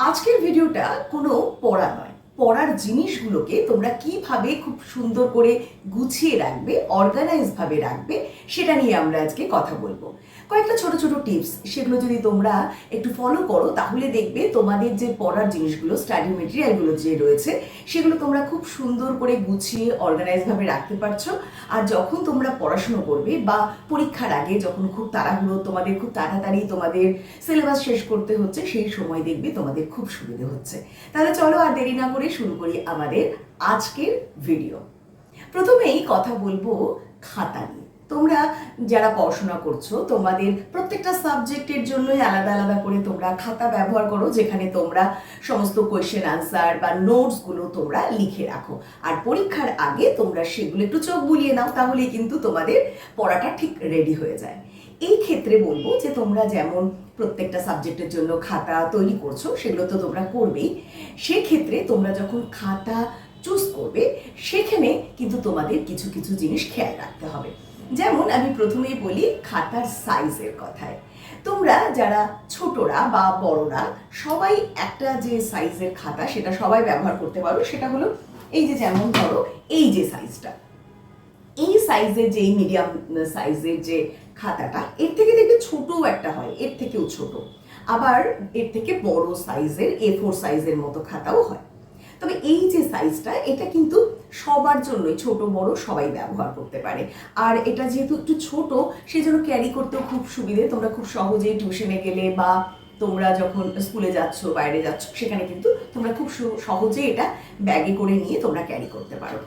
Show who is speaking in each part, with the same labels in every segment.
Speaker 1: আজকের ভিডিওটা কোনো পড়া নয়, পড়ার জিনিসগুলোকে তোমরা কিভাবে খুব সুন্দর করে গুছিয়ে রাখবে, অর্গানাইজ ভাবে রাখবে, সেটা নিয়ে আমরা আজকে কথা বলবো। কয়েকটা ছোট ছোট টিপস, সেগুলো যদি তোমরা একটু ফলো করো তাহলে দেখবে তোমাদের যে পড়ার জিনিসগুলো, স্টাডি মেটেরিয়ালগুলো যে রয়েছে সেগুলো তোমরা খুব সুন্দর করে গুছিয়ে অর্গানাইজ ভাবে রাখতে পারছো। আর যখন তোমরা পড়াশুনো করবে বা পরীক্ষার আগে যখন খুব তাড়াহুড়ো, তোমাদের খুব তাড়াতাড়ি তোমাদের সিলেবাস শেষ করতে হচ্ছে, সেই সময় দেখবে তোমাদের খুব সুবিধে হচ্ছে। তাহলে চলো আর দেরি না করে শুরু করি আমাদের আজকের ভিডিও। প্রথমেই কথা বলবো খাতা নিয়ে। তোমরা যারা পড়াশোনা করছো, তোমাদের প্রত্যেকটা সাবজেক্টের জন্যই আলাদা আলাদা করে তোমরা খাতা ব্যবহার করো, যেখানে তোমরা সমস্ত কোয়েশ্চেন আনসার বা নোটসগুলো তোমরা লিখে রাখো। আর পরীক্ষার আগে তোমরা সেগুলো একটু চোখ বুলিয়ে নাও, তাহলেই কিন্তু তোমাদের পড়াটা ঠিক রেডি হয়ে যায়। এই ক্ষেত্রে বলবো যে তোমরা যেমন প্রত্যেকটা সাবজেক্টের জন্য খাতা তৈরি করছো, সেগুলো তো তোমরা করবেই। সেক্ষেত্রে তোমরা যখন খাতা চুজ করবে, সেখানে কিন্তু তোমাদের কিছু কিছু জিনিস খেয়াল রাখতে হবে। যেমন আমি প্রথমেই বলি খাতার সাইজের কথায়। তোমরা যারা ছোটরা বা বড়রা সবাই একটা যে সাইজের খাতা সেটা সবাই ব্যবহার করতে পারো। সেটা হলো এই যে, যেমন ধরো এই যে সাইজটা, এই সাইজের যে মিডিয়াম সাইজের যে খাতাটা, এর থেকে দেখবে ছোটও একটা হয়, এর থেকেও ছোট, আবার এর থেকে বড় সাইজের A4 সাইজের মতো খাতাও হয়। তবে এই যে সাইজটা, এটা কিন্তু সবার জন্যই, ছোট বড় সবাই ব্যবহার করতে পারে। আর এটা যেহেতু একটু ছোট, সেই জন্য ক্যারি করতেও খুব সুবিধে। তোমরা খুব সহজেই টিউশনে গেলে বা তোমরা যখন স্কুলে যাচ্ছ, বাইরে যাচ্ছ, সেখানে কিন্তু তোমরা খুব সহজেই এটা ব্যাগে করে নিয়ে তোমরা ক্যারি করতে পারো।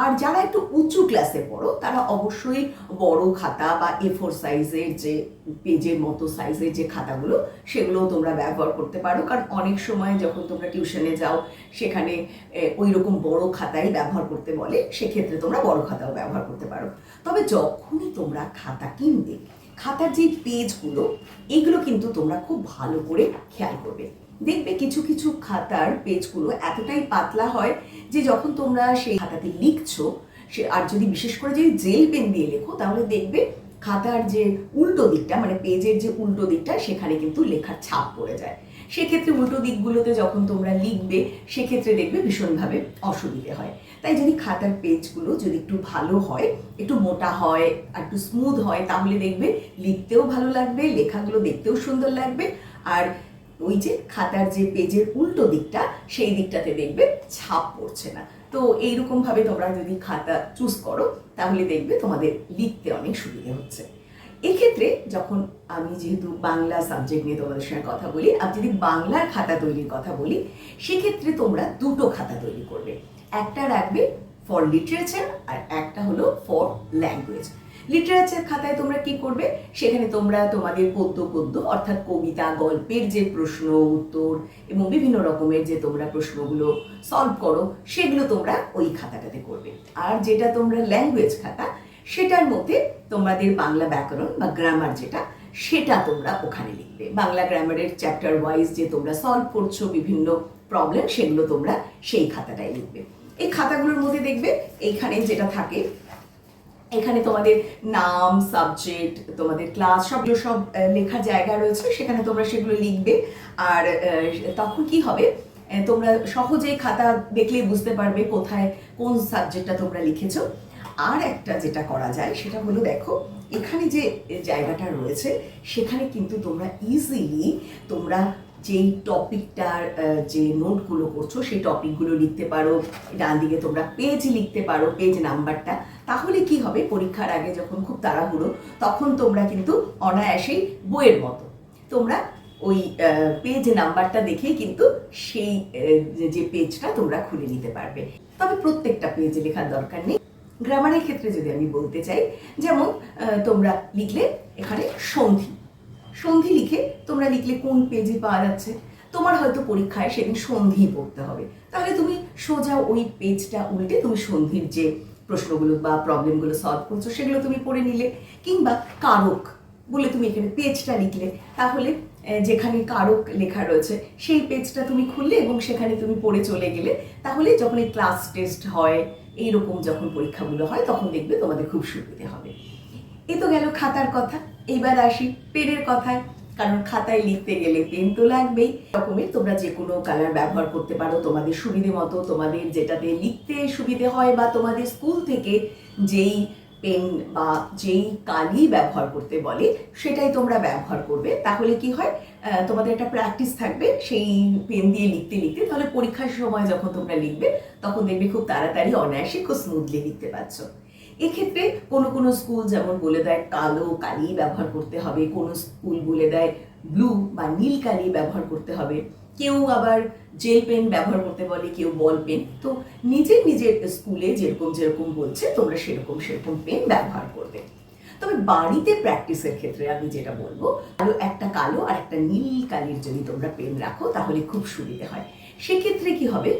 Speaker 1: আর যারা একটু উঁচু ক্লাসে পড়ো, তারা অবশ্যই বড় খাতা বা A4 সাইজের যে পেজের মতো সাইজের যে খাতাগুলো, সেগুলোও তোমরা ব্যবহার করতে পারো। কারণ অনেক সময় যখন তোমরা টিউশনে যাও, সেখানে ওই রকম বড় খাতাই ব্যবহার করতে বলে, সেক্ষেত্রে তোমরা বড় খাতাও ব্যবহার করতে পারো। তবে যখনই তোমরা খাতা কিনবে, খাতার যে পেজগুলো, এগুলো কিন্তু তোমরা খুব ভালো করে খেয়াল করবে। দেখবে কিছু কিছু খাতার পেজগুলো এতটাই পাতলা হয় যে যখন তোমরা সেই খাতাতে লিখছো, আর যদি বিশেষ করে যদি জেল পেন দিয়ে লেখো, তাহলে দেখবে খাতার যে উল্টো দিকটা, মানে পেজের যে উল্টো দিকটা, সেখানে কিন্তু লেখার ছাপ পড়ে যায়। সেক্ষেত্রে উল্টো দিকগুলোতে যখন তোমরা লিখবে, সেক্ষেত্রে দেখবে ভীষণভাবে অসুবিধে হয়। তাই যদি খাতার পেজগুলো যদি একটু ভালো হয়, একটু মোটা হয় আর একটু স্মুথ হয়, তাহলে দেখবে লিখতেও ভালো লাগবে, লেখাগুলো দেখতেও সুন্দর লাগবে। আর ওই যে খাতার যে পেজের উল্টো দিকটা, সেই দিকটাতে দেখবে ছাপ পড়ছে না। তো এইরকম ভাবে তোমরা যদি খাতা চুজ করো, তাহলে দেখবে তোমাদের লিখতে অনেক সুবিধে হচ্ছে। এক্ষেত্রে যখন আমি যেহেতু বাংলা সাবজেক্ট নিয়ে তোমাদের সঙ্গে কথা বলি, আর যদি বাংলার খাতা তৈরির কথা বলি, সেক্ষেত্রে তোমরা দুটো খাতা তৈরি করবে। একটা রাখবে ফর লিটারেচার আর একটা হলো ফর ল্যাঙ্গুয়েজ। লিটারেচার খাতায় তোমরা কি করবে, সেখানে তোমরা তোমাদের পদ্য পদ্য অর্থাৎ কবিতা, গল্পের যে প্রশ্ন উত্তর এবং বিভিন্ন রকমের যে তোমরা প্রশ্নগুলো সলভ করো, সেগুলো তোমরা ওই খাতাটাতে করবে। আর যেটা তোমরা ল্যাঙ্গুয়েজ খাতা, সেটার মধ্যে তোমাদের বাংলা ব্যাকরণ বা গ্রামার যেটা, সেটা তোমরা ওখানে লিখবে। বাংলা গ্রামারের চ্যাপ্টার ওয়াইজ যে তোমরা সলভ করছো বিভিন্ন প্রবলেম, সেগুলো তোমরা সেই খাতাটাই লিখবে। এই খাতাগুলোর মধ্যে দেখবে এইখানে যেটা থাকে, এখানে তোমাদের নাম, সাবজেক্ট, তোমাদের ক্লাস, সবগুলো সব লেখার জায়গা রয়েছে, সেখানে তোমরা সেগুলো লিখবে। আর তখন কি হবে, তোমরা সহজেই খাতা দেখলেই বুঝতে পারবে কোথায় কোন সাবজেক্টটা তোমরা লিখেছো। আর একটা যেটা করা যায়, সেটা হলো দেখো এখানে যে জায়গাটা রয়েছে, সেখানে কিন্তু তোমরা ইজিলি তোমরা যেই টপিকটার যে নোটগুলো করছো, সেই টপিকগুলো লিখতে পারো। ডান দিকে তোমরা পেজ লিখতে পারো, পেজ নাম্বারটা। তাহলে কি হবে, পরীক্ষার আগে যখন খুব তাড়াহুড়ো, তখন তোমরা কিন্তু অনায়াসেই বইয়ের মতো তোমরা ওই পেজ নাম্বারটা দেখেই কিন্তু সেই যে পেজটা তোমরা খুলে নিতে পারবে। তবে প্রত্যেকটা পেজে লেখার দরকার নেই। গ্রামারের ক্ষেত্রে যদি আমি বলতে চাই, যেমন তোমরা লিখলে এখানে সন্ধি, সন্ধি লিখে তোমরা লিখলে কোন পেজে পাওয়া যাচ্ছে, তোমার হয়তো পরীক্ষায় সেদিন সন্ধি পড়তে হবে, তাহলে তুমি সোজা ওই পেজটা উল্টে তুমি সন্ধির যে প্রশ্নগুলো বা প্রবলেমগুলো সলভ করছো, সেগুলো তুমি পড়ে নিলে। কিংবা কারক বলে তুমি এখানে পেজটা লিখলে, তাহলে যেখানে কারক লেখা রয়েছে সেই পেজটা তুমি খুললে এবং সেখানে তুমি পড়ে চলে গেলে। তাহলে যখন এই ক্লাস টেস্ট হয়, এইরকম যখন পরীক্ষাগুলো হয়, তখন দেখবে তোমাদের খুব সুবিধে হবে। এ তো গেল খাতার কথা। এবার আসি পেনের কথায়। কারণ খাতায় লিখতে গেলে পেন তো লাগবেই। রকমের তোমরা যে কোনো কালার ব্যবহার করতে পারো তোমাদের সুবিধে মতো, তোমাদের যেটাতে লিখতে সুবিধে হয় বা তোমাদের স্কুল থেকে যেই পেন বা যেই কালি ব্যবহার করতে বলে সেটাই তোমরা ব্যবহার করবে। তাহলে কি হয়, তোমাদের একটা প্র্যাকটিস থাকবে সেই পেন দিয়ে লিখতে লিখতে, তাহলে পরীক্ষার সময় যখন তোমরা লিখবে তখন দেখবে খুব তাড়াতাড়ি অনায়াসে খুব স্মুথলি লিখতে পারছো। এক্ষেত্রে কোনো কোনো স্কুল যেমন বলে দেয় কালো কালি ব্যবহার করতে হবে, কোনো স্কুল বলে দেয় ব্লু বা নীল কালি ব্যবহার করতে হবে, কেউ আবার জেল পেন ব্যবহার করতে বলে, কেউ বল পেন। তো নিজের নিজের স্কুলে যেরকম যেরকম বলছে তোমরা সেরকম সেরকম পেন ব্যবহার করবে। তবে বাড়িতে প্র্যাকটিসের ক্ষেত্রে আমি যেটা বলবো, আরো একটা কালো আর একটা নীল কালির যদি তোমরা পেন রাখো তাহলে খুব সুবিধে হয়। সেক্ষেত্রে কি হবে,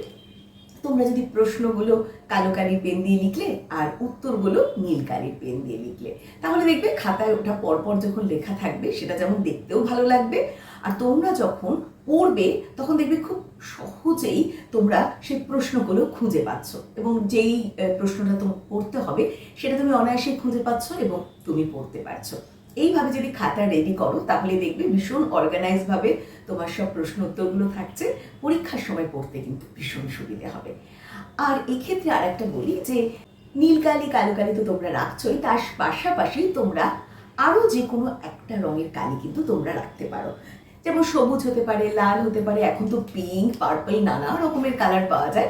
Speaker 1: তোমরা যদি প্রশ্নগুলো কালো কালির পেন দিয়ে লিখলে আর উত্তরগুলো নীল কালির পেন দিয়ে লিখলে, তাহলে দেখবে খাতায় ওটা পরপর যখন লেখা থাকবে সেটা যেমন দেখতেও ভালো লাগবে, আর তোমরা যখন পড়বে তখন দেখবে খুব সহজেই তোমরা সেই প্রশ্নগুলো খুঁজে পাচ্ছ, এবং যেই প্রশ্নটা তোমাকে পড়তে হবে সেটা তুমি অনায়াসে খুঁজে পাচ্ছ এবং তুমি পড়তে পারছো। এইভাবে যদি খাতা রেডি করো তাহলে দেখবে ভীষণ অর্গানাইজ ভাবে তোমার সব প্রশ্ন উত্তরগুলো থাকছে, পরীক্ষার সময় পড়তে কিন্তু ভীষণ সুবিধে হবে। আর এক্ষেত্রে আর একটা বলি যে নীল কালি কালো কালি তো তোমরা রাখছোই, তার পাশাপাশি তোমরা আরো যে কোনো একটা রঙের কালি কিন্তু তোমরা রাখতে পারো, যেমন সবুজ হতে পারে, লাল হতে পারে, এখন তো পিঙ্ক পার্পল নানা রকমের কালার পাওয়া যায়,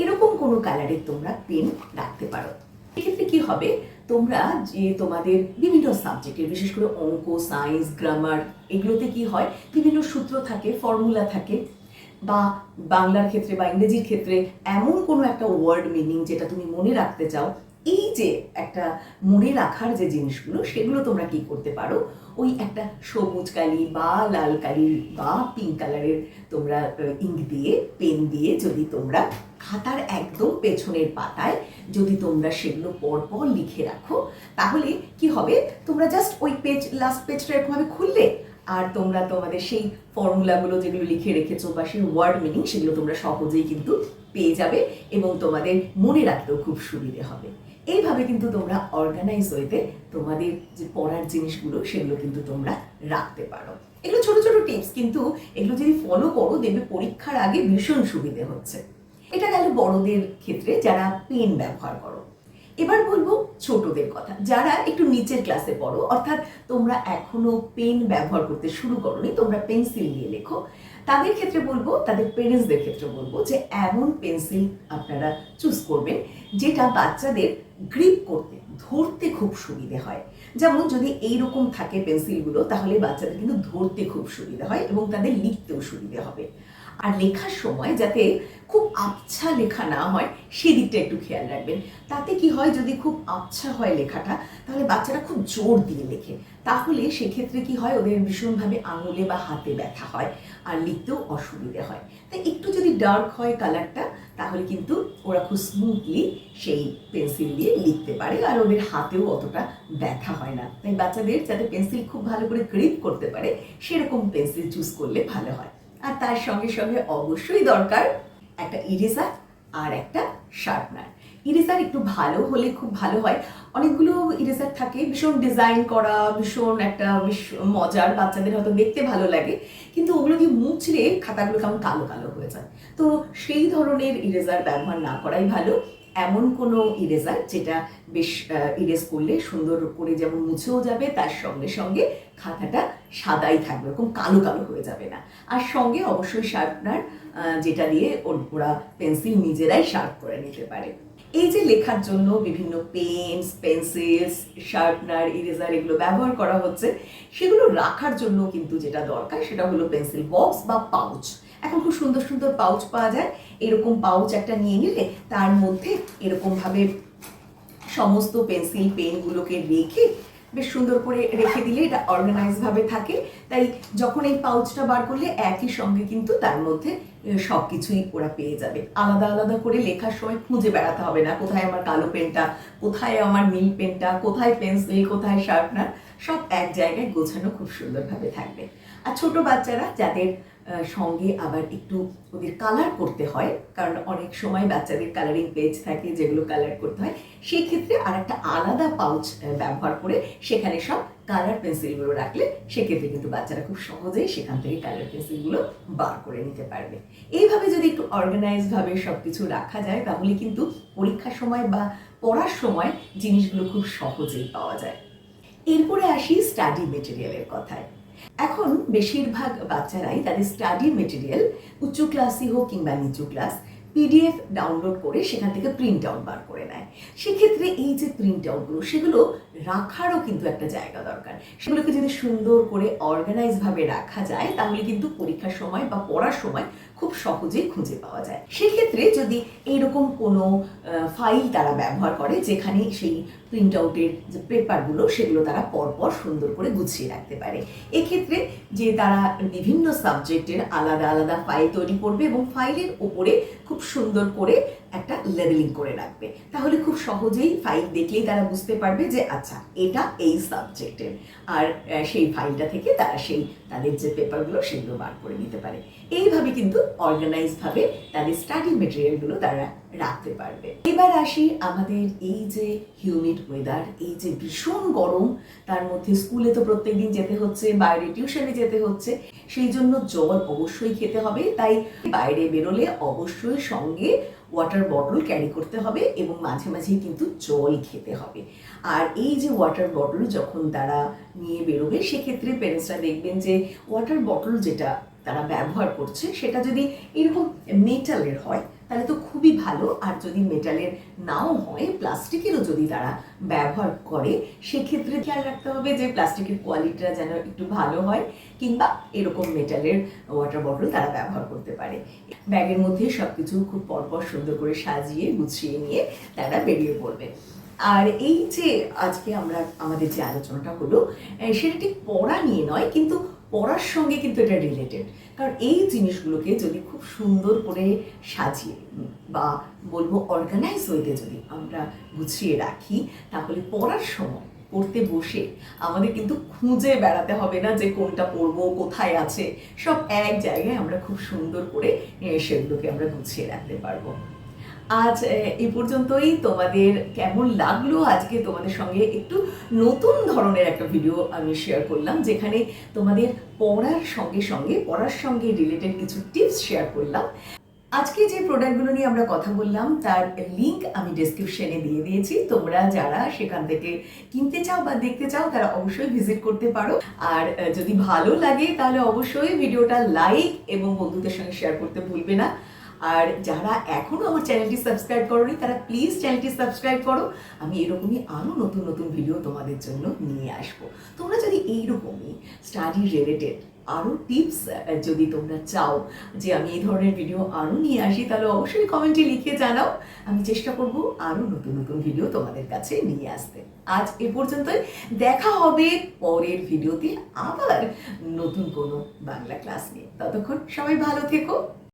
Speaker 1: এরকম কোনো কালারের তোমরা পেন রাখতে পারো। এক্ষেত্রে কি হবে, তোমরা যে তোমাদের বিভিন্ন সাবজেক্টের বিশেষ করে অঙ্ক, সায়েন্স, গ্রামার, এগুলোতে কি হয় বিভিন্ন সূত্র থাকে, ফর্মুলা থাকে, বা বাংলার ক্ষেত্রে বা ইংরেজির ক্ষেত্রে এমন কোনো একটা ওয়ার্ড মিনিং যেটা তুমি মনে রাখতে চাও, এই যে একটা মনে রাখার যে জিনিসগুলো সেগুলো তোমরা কি করতে পারো, ওই একটা সবুজ কালি বা লাল কালি বা পিঙ্ক কালারের তোমরা ইঙ্ক দিয়ে পেন দিয়ে যদি তোমরা খাতার একদম পেছনের পাতায় যদি তোমরা সেগুলো পরপর লিখে রাখো, তাহলে কি হবে, তোমরা জাস্ট ওই পেজ লাস্ট পেজটা এরকমভাবে খুললে আর তোমরা তোমাদের সেই ফর্মুলাগুলো যেগুলো লিখে রেখেছো বা সেই ওয়ার্ড মিনিং সেগুলো তোমরা সহজেই কিন্তু পেয়ে যাবে এবং তোমাদের মনে রাখতেও খুব সুবিধে হবে। এইভাবে কিন্তু তোমরা অর্গানাইজ ওয়েতে তোমাদের যে পড়ার জিনিসগুলো সেগুলো কিন্তু তোমরা রাখতে পারো। এগুলো ছোট ছোট টিপস, কিন্তু এগুলো যদি ফলো করো দেখবে পরীক্ষার আগে ভীষণ সুবিধে হচ্ছে। এটা গেল বড়দের ক্ষেত্রে যারা পেন ব্যবহার করো। এবার বলবো ছোটদের কথা, যারা একটু নিচের ক্লাসে পড়ো, অর্থাৎ তোমরা এখনো পেন ব্যবহার করতে শুরু করোনি, তোমরা পেন্সিল নিয়ে লেখো, তাদের ক্ষেত্রে বলবো, তাদের পেরেন্টসদের ক্ষেত্রে বলবো যে এমন পেন্সিল আপনারা চুজ করবেন যেটা বাচ্চাদের গ্রিপ করতে ধরতে খুব সুবিধে হয়। যেমন যদি এইরকম থাকে পেন্সিলগুলো তাহলে বাচ্চাদের কিন্তু ধরতে খুব সুবিধা হয় এবং তাদের লিখতেও সুবিধে হবে। আর লেখার সময় যাতে খুব আবছা লেখা না হয় সেদিকটা একটু খেয়াল রাখবেন। তাতে কি হয়, যদি খুব আবছা হয় লেখাটা তাহলে বাচ্চারা খুব জোর দিয়ে লেখে, তাহলে সেক্ষেত্রে কি হয়, ওদের ভীষণভাবে আঙুলে বা হাতে ব্যথা হয় আর লিখতেও অসুবিধে হয়। তাই একটু যদি ডার্ক হয় কালারটা তাহলে কিন্তু ওরা খুব স্মুথলি সেই পেন্সিল দিয়ে লিখতে পারে আর ওদের হাতেও অতটা ব্যথা হয় না। তাই বাচ্চাদের যাতে পেন্সিল খুব ভালো করে গ্রিপ করতে পারে সেরকম পেন্সিল চুজ করলে ভালো হয়। আর তার সঙ্গে সঙ্গে অবশ্যই দরকার একটা ইরেজার আর একটা শার্পনার। ইরেজার একটু ভালো হলে খুব ভালো হয়, অনেকগুলো ইরেজার থাকে ভীষণ ডিজাইন করা, ভীষণ একটা বেশ মজার, বাচ্চাদের হয়তো দেখতে ভালো লাগে, কিন্তু ওগুলো দিয়ে মুছলে খাতাগুলো কেমন কালো কালো হয়ে যায়। তো সেই ধরনের ইরেজার ব্যবহার না করাই ভালো। এমন কোনো ইরেজার যেটা বেশ ইরেজ করলে সুন্দর করে যেমন মুছেও যাবে, তার সঙ্গে সঙ্গে খাতাটা সাদাই থাকবে, এরকম কালো কালো হয়ে যাবে না। আর সঙ্গে অবশ্যই শার্পনার, যেটা দিয়ে ওরা পেন্সিল নিজেরাই শার্প করে নিতে পারে। এই যে লেখার জন্য বিভিন্ন পেন্স, পেন্সিলস, শার্পনার, ইরেজার এগুলো ব্যবহার করা হচ্ছে, সেগুলো রাখার জন্য কিন্তু যেটা দরকার সেটা হলো পেন্সিল বক্স বা পাউচ। এখন খুব সুন্দর সুন্দর পাউচ পাওয়া যায়, এরকম পাউচ একটা নিয়ে নিলে তার মধ্যে এরকমভাবে সমস্ত পেন্সিল পেনগুলোকে রেখে বেশ সুন্দর করে রেখে দিলে এটা অর্গানাইজ ভাবে থাকে। তাই যখন এই পাউচটা বার করলে একই সঙ্গে কিন্তু তার মধ্যে সব কিছুই ওরা পেয়ে যাবে, আলাদা আলাদা করে লেখার সময় খুঁজে বেড়াতে হবে না, কোথায় আমার কালো পেনটা, কোথায় আমার নীল পেনটা, কোথায় পেন্সিল, কোথায় শার্পনার, সব এক জায়গায় গোছানো খুব সুন্দরভাবে থাকবে। আর ছোট বাচ্চারা যাদের সঙ্গে আবার একটু ওদের কালার করতে হয়, কারণ অনেক সময় বাচ্চাদের কালারিং পেজ থাকে যেগুলো কালার করতে হয়, সেই ক্ষেত্রে আর একটা আলাদা পাউচ ব্যবহার করে সেখানে সব কালার পেন্সিলগুলো রাখলে সেক্ষেত্রে কিন্তু বাচ্চারা খুব সহজেই সেখান থেকে কালার পেন্সিলগুলো বার করে নিতে পারবে। এইভাবে যদি একটু অর্গানাইজভাবে সব কিছু রাখা যায় তাহলে কিন্তু পরীক্ষার সময় বা পড়ার সময় জিনিসগুলো খুব সহজেই পাওয়া যায়। এরপরে আসি স্টাডি মেটেরিয়ালের কথায়। এখন বেশিরভাগ বাচ্চারাই তাদের স্টাডি মেটেরিয়াল উচ্চ ক্লাসই হোক কিংবা নিচু ক্লাস পিডিএফ ডাউনলোড করে সেখান থেকে প্রিন্ট আউট বার করে নেয়। সেক্ষেত্রে এই যে প্রিন্ট আউটগুলো সেগুলো রাখারও কিন্তু একটা জায়গা দরকার। সেগুলোকে যদি সুন্দর করে অর্গানাইজভাবে রাখা যায় তাহলে কিন্তু পরীক্ষার সময় বা পড়ার সময় খুব সহজেই খুঁজে পাওয়া যায়। সেক্ষেত্রে যদি এইরকম কোনো ফাইল তারা ব্যবহার করে যেখানে সেই প্রিন্ট আউটের যে পেপারগুলো সেগুলো তারা পরপর সুন্দর করে গুছিয়ে রাখতে পারে। এক্ষেত্রে যে তারা বিভিন্ন সাবজেক্টের আলাদা আলাদা ফাইল তৈরি করবে এবং ফাইলের ওপরে খুব সুন্দর করে একটা লেবেলিং করে রাখবে, তাহলে খুব সহজেই ফাইল দেখলেই তারা বুঝতে পারবে যে আচ্ছা এটা এই সাবজেক্টের, আর সেই ফাইলটা থেকে তারা সেই তাদের যে পেপারগুলো সেগুলো বার করে নিতে পারে। এইভাবে কিন্তু অর্গানাইজভাবে তাদের স্টাডি মেটেরিয়ালগুলো তারা রাখতে পারবে। এবার আসি আমাদের এই যে হিউমিড ওয়েদার, এই যে ভীষণ গরম, তার মধ্যে স্কুলে তো প্রত্যেকদিন যেতে হচ্ছে, বাইরে টিউশনে যেতে হচ্ছে, সেই জন্য জল অবশ্যই খেতে হবে। তাই বাইরে বেরোলে অবশ্যই সঙ্গে ওয়াটার বটল ক্যারি করতে হবে এবং মাঝে মাঝেই কিন্তু জল খেতে হবে। আর এই যে ওয়াটার বটল যখন তারা নিয়ে বেরোবে সেক্ষেত্রে প্যারেন্টসরা দেখবেন যে ওয়াটার বটল যেটা তারা ব্যবহার করছে সেটা যদি এরকম মেটালের হয় তাহলে তো খুবই ভালো, আর যদি মেটালের নাও হয় প্লাস্টিকেরও যদি তারা ব্যবহার করে সেক্ষেত্রে খেয়াল রাখতে হবে যে প্লাস্টিকের কোয়ালিটিটা যেন একটু ভালো হয়, কিংবা এরকম মেটালের ওয়াটার বটল তারা ব্যবহার করতে পারে। ব্যাগের মধ্যে সব কিছু খুব পরপর সুন্দর করে সাজিয়ে গুছিয়ে নিয়ে তারা বেরিয়ে পড়বে। আর এই যে আজকে আমাদের যে আলোচনাটা হলো সেটা ঠিক পড়া নিয়ে নয়, কিন্তু পড়ার সঙ্গে কিন্তু এটা রিলেটেড। কারণ এই জিনিসগুলোকে যদি খুব সুন্দর করে সাজিয়ে বা বলবো অর্গানাইজ ওয়েতে যদি আমরা গুছিয়ে রাখি তাহলে পড়ার সময় পড়তে বসে আমাদের কিন্তু খুঁজে বেড়াতে হবে না যে কোনটা পড়বো, কোথায় আছে, সব এক জায়গায় আমরা খুব সুন্দর করে সেগুলোকে আমরা গুছিয়ে রাখতে পারবো। আজ এই পর্যন্তই। তোমাদের কেমন লাগলো আজকে তোমাদের সঙ্গে একটু নতুন ধরনের একটা ভিডিও আমি শেয়ার করলাম, যেখানে তোমাদের পড়ার সঙ্গে রিলেটেড কিছু টিপস শেয়ার করলাম। আজকে যে প্রোডাক্টগুলো নিয়ে আমরা কথা বললাম তার লিঙ্ক আমি ডেসক্রিপশনে দিয়ে দিয়েছি। তোমরা যারা সেখান থেকে কিনতে চাও বা দেখতে চাও তারা অবশ্যই ভিজিট করতে পারো। আর যদি ভালো লাগে তাহলে অবশ্যই ভিডিওটা লাইক এবং বন্ধুদের সঙ্গে শেয়ার করতে ভুলবে না। আর যারা এখনো আমার চ্যানেলটি সাবস্ক্রাইব করোনি তারা প্লিজ চ্যানেলটি সাবস্ক্রাইব করো। আমি এরকমই আরও নতুন নতুন ভিডিও তোমাদের জন্য নিয়ে আসবো। তোমরা যদি এইরকমই স্টাডি রিলেটেড আরও টিপস যদি তোমরা চাও যে আমি এই ধরনের ভিডিও আরও নিয়ে আসি তাহলে অবশ্যই কমেন্টে লিখে জানাও। আমি চেষ্টা করব আরও নতুন নতুন ভিডিও তোমাদের কাছে নিয়ে আসতে। আজ এ পর্যন্তই, দেখা হবে পরের ভিডিওতে আবার নতুন কোনো বাংলা ক্লাস নিয়ে। ততক্ষণ সবাই ভালো থেকো।